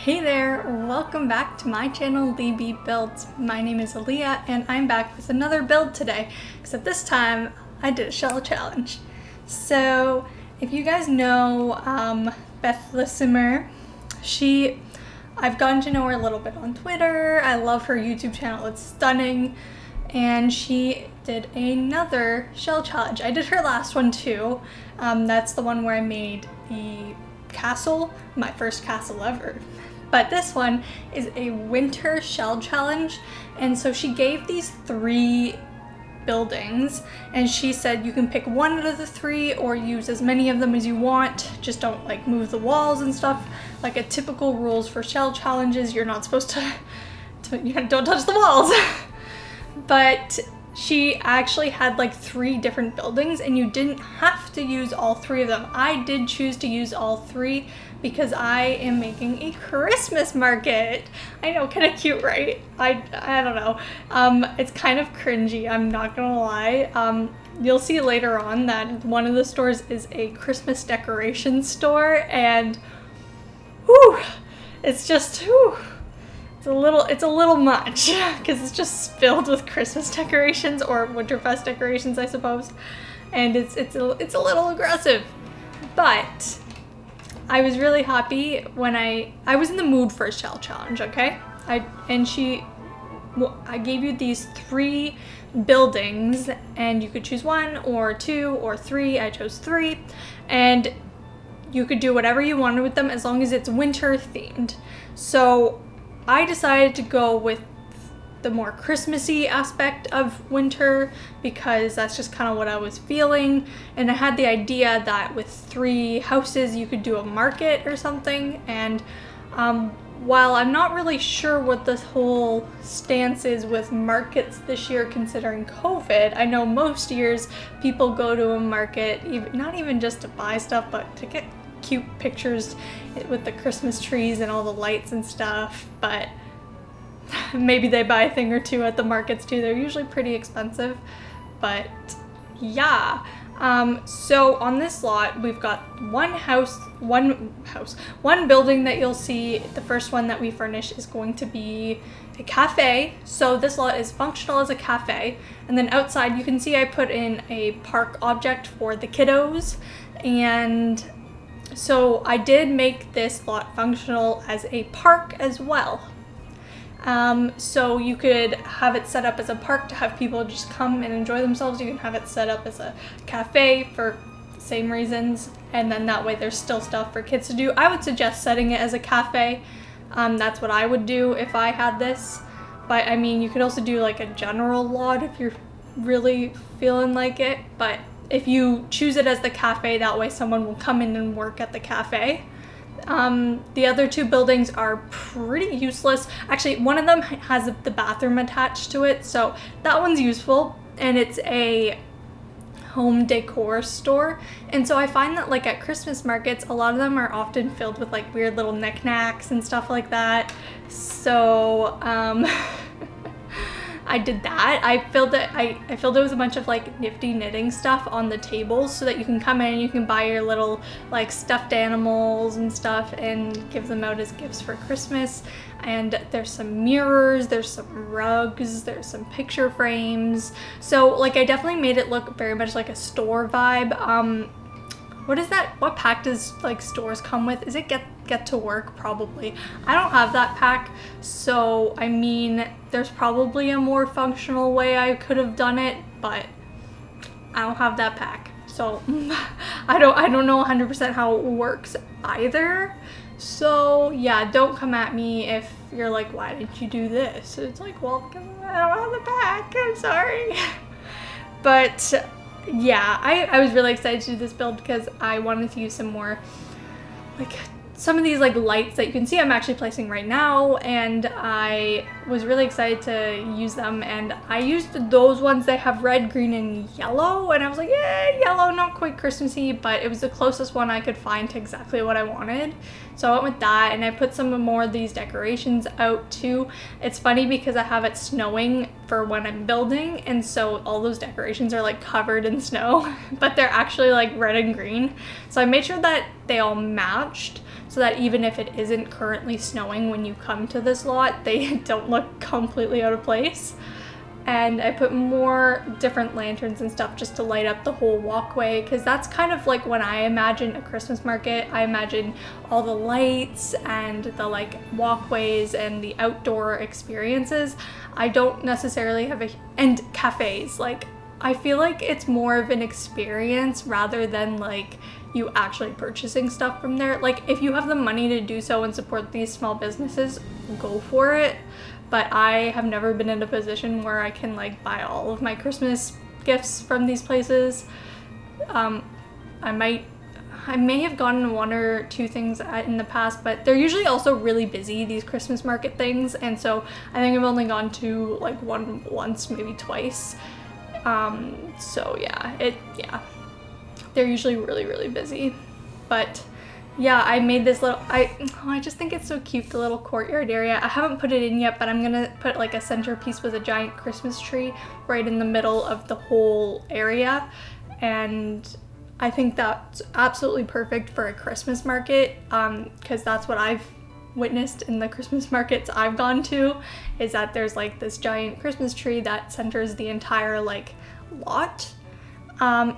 Hey there, welcome back to my channel LeeBeeBuilds. My name is Aaliyah and I'm back with another build today, except this time I did a shell challenge. So if you guys know BETHSWINTERSHELL, I've gotten to know her a little bit on Twitter. I love her YouTube channel, it's stunning. And she did another shell challenge. I did her last one too. That's the one where I made the castle, my first castle ever. But this one is a winter shell challenge, and so she gave these 3 buildings and she said you can pick one out of the 3 or use as many of them as you want, just don't like move the walls and stuff. Like a typical rules for shell challenges, you're not supposed to don't touch the walls. But she actually had like 3 different buildings and you didn't have to use all 3 of them. I did choose to use all 3 because I am making a Christmas market. I know, kind of cute, right? I don't know. It's kind of cringy, I'm not gonna lie. You'll see later on that one of the stores is a Christmas decoration store, and whew, it's just, whew, it's a little much because it's just filled with Christmas decorations or Winterfest decorations, I suppose, and it's a little aggressive. But I was really happy when I was in the mood for a shell challenge, okay? I gave you these 3 buildings and you could choose 1 or 2 or 3. I chose 3, and you could do whatever you wanted with them as long as it's winter themed. So I decided to go with the more Christmassy aspect of winter because that's just kind of what I was feeling, and I had the idea that with 3 houses you could do a market or something. And while I'm not really sure what this whole stance is with markets this year considering COVID, I know most years people go to a market, not even just to buy stuff, but to get cute pictures with the Christmas trees and all the lights and stuff. But maybe they buy a thing or 2 at the markets too. They're usually pretty expensive, but yeah. So on this lot, we've got one building that you'll see. The first one that we furnish is going to be a cafe. So this lot is functional as a cafe. And then outside you can see I put in a park object for the kiddos. And so I did make this lot functional as a park as well. So you could have it set up as a park to have people just come and enjoy themselves. You can have it set up as a cafe for the same reasons, and then that way there's still stuff for kids to do. I would suggest setting it as a cafe. That's what I would do if I had this. But I mean, you could also do like a general lot if you're really feeling like it. But if you choose it as the cafe, that way someone will come in and work at the cafe. The other 2 buildings are pretty useless. Actually, one of them has the bathroom attached to it, so that one's useful, and it's a home decor store. And so I find that like at Christmas markets, a lot of them are often filled with like weird little knickknacks and stuff like that. So I did that. I filled it with a bunch of like Nifty knitting stuff on the tables so that you can come in and you can buy your little like stuffed animals and stuff and give them out as gifts for Christmas. And there's some mirrors, there's some rugs, there's some picture frames. So like I definitely made it look very much like a store vibe. What is that? What pack does like stores come with? Is it get to work? Probably. I don't have that pack, so I mean there's probably a more functional way I could have done it, but I don't have that pack, so I don't know 100% how it works either. So yeah, don't come at me if you're like, why didn't you do this? It's like, well, I don't have the pack, I'm sorry. But yeah, I was really excited to do this build because I wanted to use some more, like some of these like lights that you can see I'm actually placing right now, and I was really excited to use them, and I used those ones that have red, green, and yellow, and I was like, yeah, yellow, not quite Christmassy, but it was the closest one I could find to exactly what I wanted. So I went with that, and I put some more of these decorations out too. It's funny because I have it snowing for when I'm building, and so all those decorations are like covered in snow, but they're actually like red and green. So I made sure that they all matched. so that even if it isn't currently snowing when you come to this lot, they don't look completely out of place. And I put more different lanterns and stuff just to light up the whole walkway, because that's kind of like when I imagine a Christmas market, I imagine all the lights and the like walkways and the outdoor experiences. I don't necessarily have and cafes, like I feel like it's more of an experience rather than like you actually purchasing stuff from there. Like if you have the money to do so and support these small businesses, go for it. But I have never been in a position where I can like buy all of my Christmas gifts from these places. I may have gotten one or two things in the past, but they're usually also really busy, these Christmas market things. And so I think I've only gone to like once, maybe twice. So yeah, they're usually really, really busy. But yeah, I made this little, I just think it's so cute, the little courtyard area. I haven't put it in yet, but I'm gonna put like a centerpiece with a giant Christmas tree right in the middle of the whole area. And I think that's absolutely perfect for a Christmas market, because that's what I've witnessed in the Christmas markets I've gone to, is that there's like this giant Christmas tree that centers the entire like lot.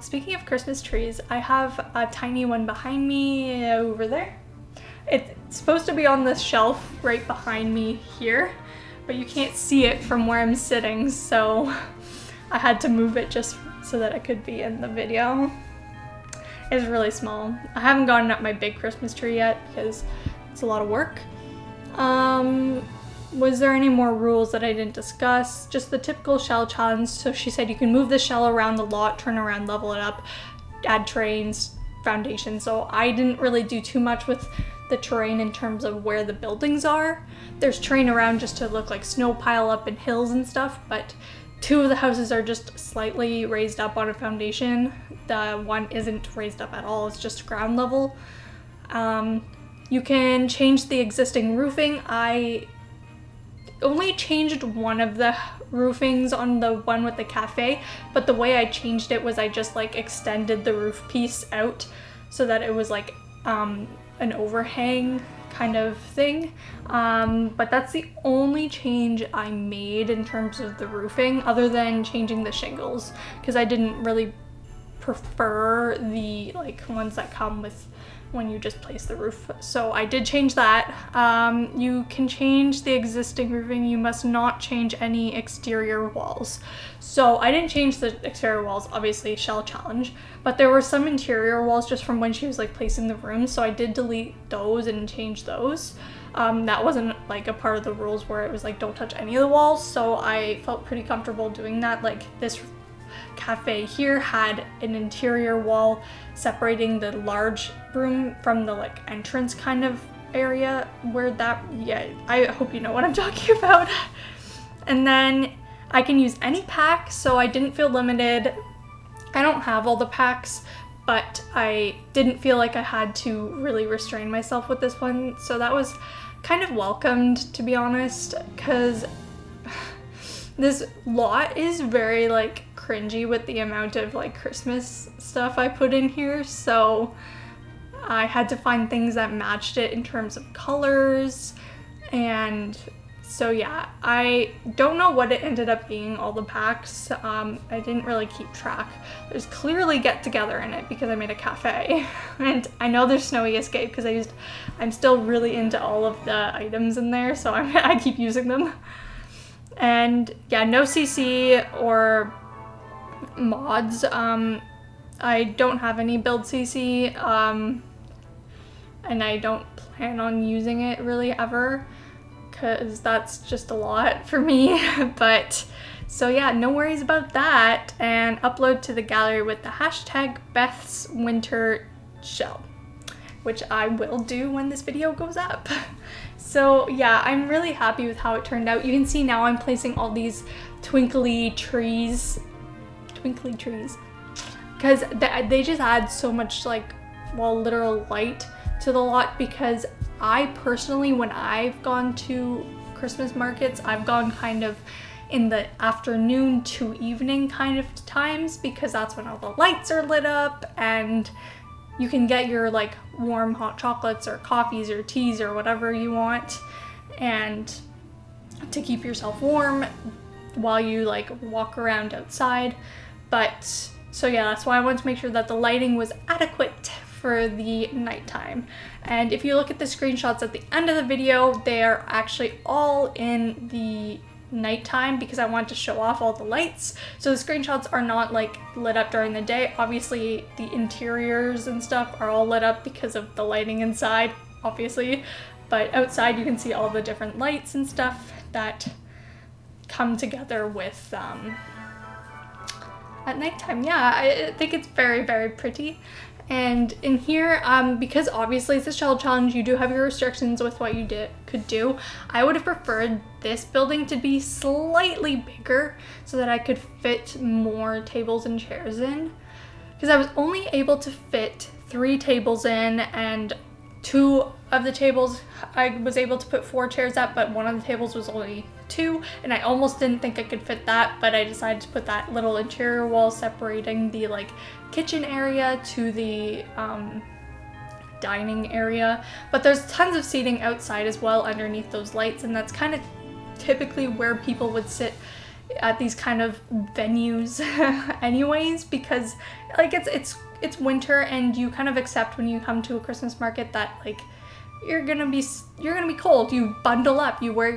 Speaking of Christmas trees, I have a tiny one behind me over there. It's supposed to be on this shelf right behind me here, but you can't see it from where I'm sitting, so I had to move it just so that it could be in the video. It's really small. I haven't gotten up my big Christmas tree yet because it's a lot of work. Was there any more rules that I didn't discuss? Just the typical shell challenge. So she said you can move the shell around the lot, turn around, level it up, add terrains, foundation. So I didn't really do too much with the terrain in terms of where the buildings are. There's terrain around just to look like snow pile up and hills and stuff, but two of the houses are just slightly raised up on a foundation. The one isn't raised up at all, it's just ground level. You can change the existing roofing. I only changed one of the roofings on the one with the cafe, but the way I changed it was I just like extended the roof piece out so that it was like an overhang kind of thing. But that's the only change I made in terms of the roofing, other than changing the shingles, because I didn't really prefer the like ones that come with when you just place the roof. So I did change that. You can change the existing roofing. You must not change any exterior walls. So I didn't change the exterior walls, obviously shell challenge, but there were some interior walls just from when she was like placing the rooms. So I did delete those and change those. That wasn't like a part of the rules where it was like don't touch any of the walls. So I felt pretty comfortable doing that. Like this cafe here had an interior wall separating the large room from the like entrance kind of area where that, yeah, I hope you know what I'm talking about. And then I can use any pack, so I didn't feel limited. I don't have all the packs, but I didn't feel like I had to really restrain myself with this one, so that was kind of welcomed, to be honest, because this lot is very like cringy with the amount of like Christmas stuff I put in here, so I had to find things that matched it in terms of colors. And so yeah, I don't know what it ended up being, all the packs. I didn't really keep track. There's clearly Get Together in it because I made a cafe, and I know there's Snowy Escape because I'm still really into all of the items in there, so I keep using them. And yeah, no CC or mods. I don't have any build CC, and I don't plan on using it really ever, because that's just a lot for me. But so yeah, no worries about that. And upload to the gallery with the hashtag BETHSWINTERSHELL, which I will do when this video goes up. So yeah, I'm really happy with how it turned out. You can see now I'm placing all these twinkly trees, because they just add so much like, well, literal light to the lot. Because I personally, when I've gone to Christmas markets, I've gone kind of in the afternoon to evening kind of times, because that's when all the lights are lit up and you can get your like warm hot chocolates or coffees or teas or whatever you want, and to keep yourself warm while you like walk around outside. But so yeah, that's why I wanted to make sure that the lighting was adequate for the nighttime. And if you look at the screenshots at the end of the video, they are actually all in the nighttime because I want to show off all the lights. So the screenshots are not like lit up during the day. Obviously the interiors and stuff are all lit up because of the lighting inside, obviously, but outside you can see all the different lights and stuff that come together with at nighttime. Yeah, I think it's very, very pretty. And in here, because obviously it's a shell challenge, you do have your restrictions with what you could do. I would have preferred this building to be slightly bigger so that I could fit more tables and chairs in, because I was only able to fit 3 tables in, and 2 of the tables I was able to put 4 chairs at, but one of the tables was only 2, and I almost didn't think I could fit that, but I decided to put that little interior wall separating the like kitchen area to the dining area. But there's tons of seating outside as well underneath those lights, and that's kind of typically where people would sit at these kind of venues anyways, because like it's winter, and you kind of accept when you come to a Christmas market that like you're gonna be cold. You bundle up, you wear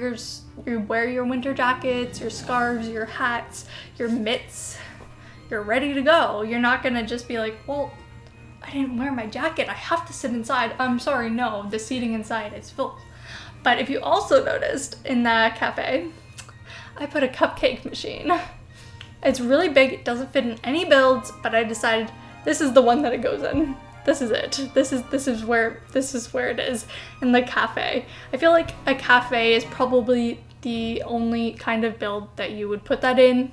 your winter jackets, your scarves, your hats, your mitts. You're ready to go. You're not gonna just be like, well, I didn't wear my jacket, I have to sit inside. I'm sorry, no, the seating inside is full. But if you also noticed in the cafe, I put a cupcake machine. It's really big, it doesn't fit in any builds, but I decided this is the one that it goes in. This is it. This is where it is in the cafe. I feel like a cafe is probably the only kind of build that you would put that in,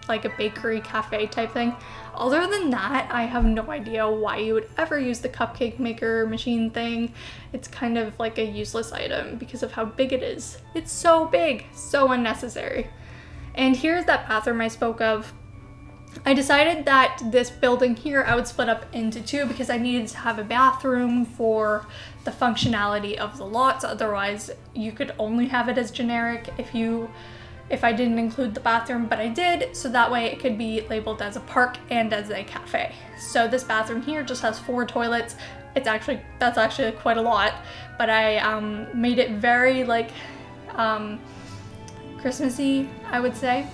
like a bakery cafe type thing. Other than that, I have no idea why you would ever use the cupcake maker machine thing. It's kind of like a useless item because of how big it is. It's so big, so unnecessary. And here's that bathroom I spoke of. I decided that this building here I would split up into 2 because I needed to have a bathroom for the functionality of the lots. Otherwise, you could only have it as generic if I didn't include the bathroom, but I did, so that way it could be labeled as a park and as a cafe. So this bathroom here just has 4 toilets. That's actually quite a lot, but I made it very like Christmassy, I would say.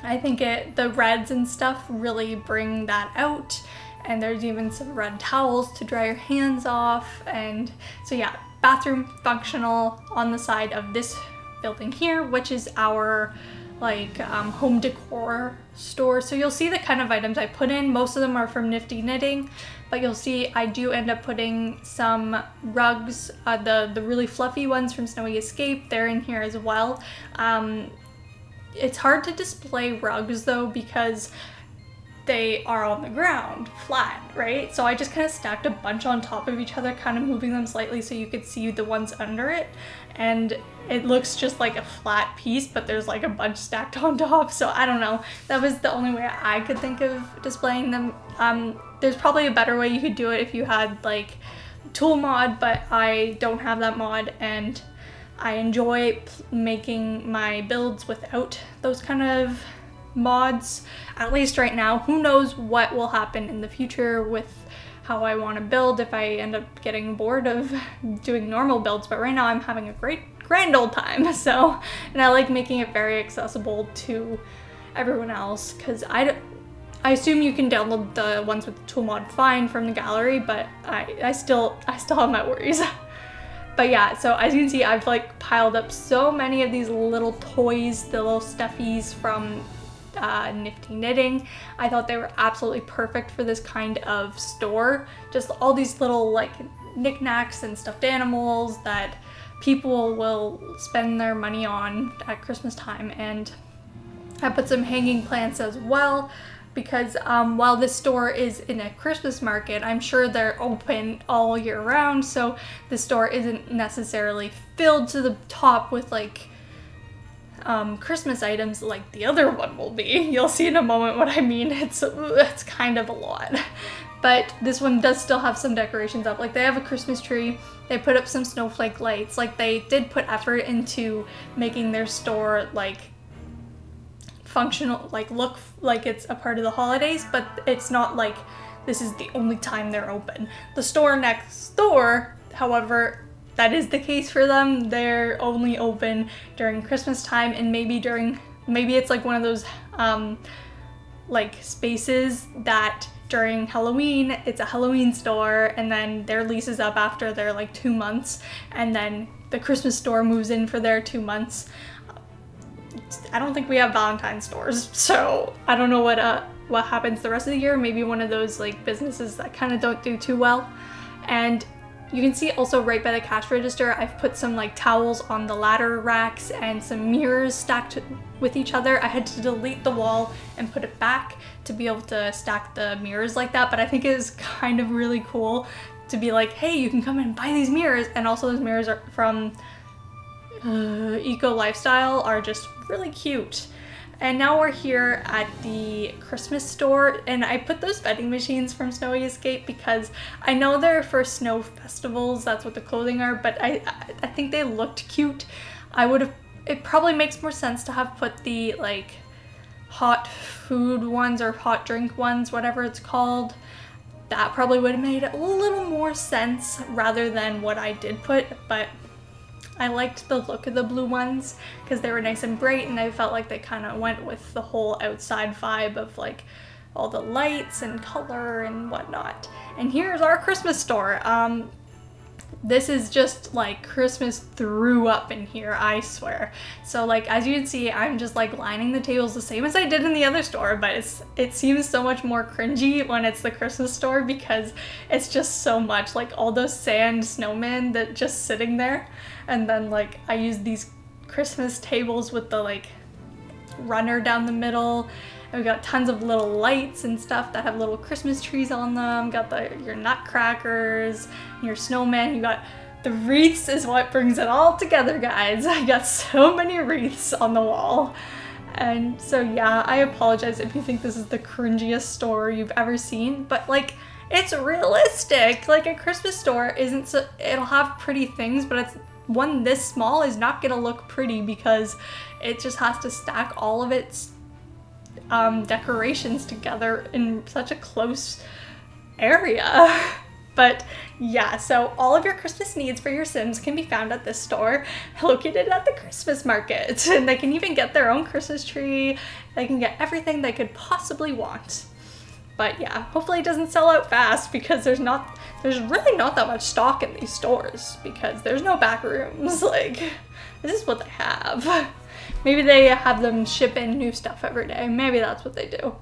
I think the reds and stuff really bring that out, and there's even some red towels to dry your hands off. And so yeah, bathroom functional on the side of this building here, which is our like home decor store. So you'll see the kind of items I put in. Most of them are from Nifty Knitting, but you'll see I do end up putting some rugs, the really fluffy ones from Snowy Escape, they're in here as well. It's hard to display rugs though because they are on the ground, flat, right? So I just kind of stacked a bunch on top of each other, kind of moving them slightly so you could see the ones under it. And it looks just like a flat piece, but there's like a bunch stacked on top. So I don't know, that was the only way I could think of displaying them. There's probably a better way you could do it if you had like tool mod, but I don't have that mod, and I enjoy making my builds without those kind of mods, at least right now. Who knows what will happen in the future with how I want to build if I end up getting bored of doing normal builds, but right now I'm having a grand old time. So, and I like making it very accessible to everyone else, because I assume you can download the ones with the tool mod fine from the gallery, but I still have my worries. But yeah, so as you can see, I've like piled up so many of these little toys, the little stuffies from Nifty Knitting. I thought they were absolutely perfect for this kind of store. Just all these little like knickknacks and stuffed animals that people will spend their money on at Christmas time. And I put some hanging plants as well, because while this store is in a Christmas market, I'm sure they're open all year round, so the store isn't necessarily filled to the top with like Christmas items like the other one will be. You'll see in a moment what I mean. It's kind of a lot. but this one does still have some decorations up. Like they have a Christmas tree, they put up some snowflake lights, like they did put effort into making their store like functional, like look like it's a part of the holidays, but it's not like this is the only time they're open. The store next door, however, that is the case for them. They're only open during Christmas time, and maybe it's like one of those like spaces that during Halloween, it's a Halloween store, and then their lease is up after their like 2 months, and then the Christmas store moves in for their 2 months. I don't think we have Valentine's stores, so I don't know what happens the rest of the year. Maybe one of those like businesses that kind of don't do too well. And you can see also right by the cash register, I've put some like towels on the ladder racks and some mirrors stacked with each other. I had to delete the wall and put it back to be able to stack the mirrors like that, but I think it is kind of really cool to be like, hey, you can come and buy these mirrors. And also those mirrors are from Eco Lifestyle, are just really cute. And now we're here at the Christmas store, and I put those vending machines from Snowy Escape because I know they're for snow festivals, that's what the clothing are, but I think they looked cute. It probably makes more sense to have put the like hot food ones or hot drink ones, whatever it's called. That probably would have made a little more sense rather than what I did put, but I liked the look of the blue ones because they were nice and bright, and I felt like they kind of went with the whole outside vibe of like all the lights and color and whatnot. And here's our Christmas store. This is just like Christmas threw up in here, I swear. So like as you can see, I'm just like lining the tables the same as I did in the other store, but it seems so much more cringy when it's the Christmas store because it's just so much like all those sand snowmen that just sitting there. And then like I use these Christmas tables with the like runner down the middle. And we got tons of little lights and stuff that have little Christmas trees on them. Got your nutcrackers, your snowman. You got the wreaths is what brings it all together, guys. I got so many wreaths on the wall. And so yeah, I apologize if you think this is the cringiest store you've ever seen, but like it's realistic. Like a Christmas store isn't so, it'll have pretty things, but it's one this small is not gonna look pretty because it just has to stack all of its decorations together in such a close area. But yeah, so all of your Christmas needs for your Sims can be found at this store located at the Christmas market, and they can even get their own Christmas tree. They can get everything they could possibly want. But yeah, hopefully it doesn't sell out fast because there's really not that much stock in these stores because there's no back rooms. Like, this is what they have. Maybe they have them ship in new stuff every day. Maybe that's what they do.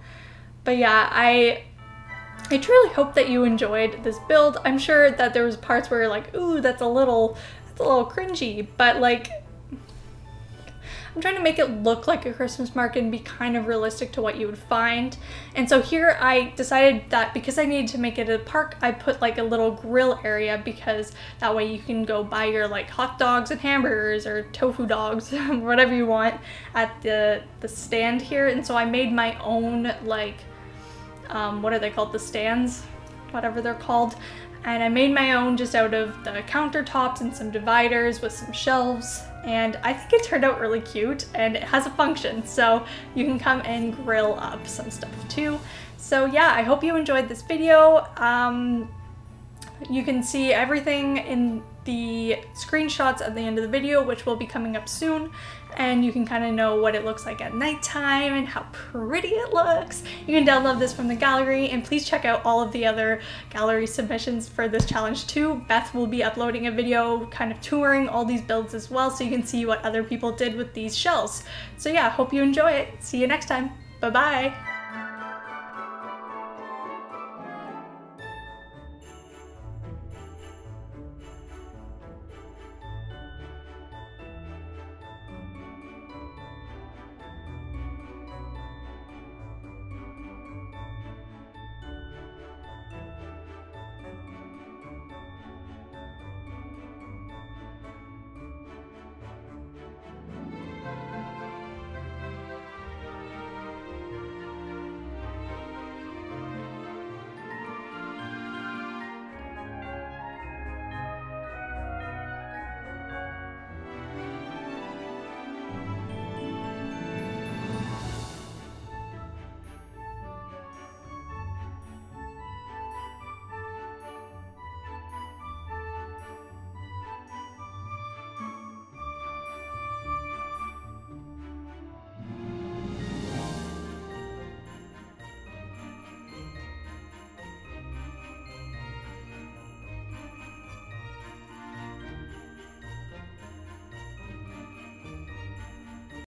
But yeah, I truly hope that you enjoyed this build. I'm sure that there was parts where you're like, ooh, that's a little cringy, but like, I'm trying to make it look like a Christmas market and be kind of realistic to what you would find. And so here I decided that because I needed to make it a park, I put like a little grill area because that way you can go buy your like hot dogs and hamburgers or tofu dogs, whatever you want, at the stand here. And so I made my own like, what are they called? The stands? Whatever they're called. And I made my own just out of the countertops and some dividers with some shelves. And I think it turned out really cute and it has a function. So you can come and grill up some stuff too. So yeah, I hope you enjoyed this video. You can see everything in the screenshots at the end of the video, which will be coming up soon. And you can kind of know what it looks like at nighttime and how pretty it looks. You can download this from the gallery, and please check out all of the other gallery submissions for this challenge too. Beth will be uploading a video kind of touring all these builds as well, so you can see what other people did with these shells. So yeah, hope you enjoy it. See you next time. Bye-bye.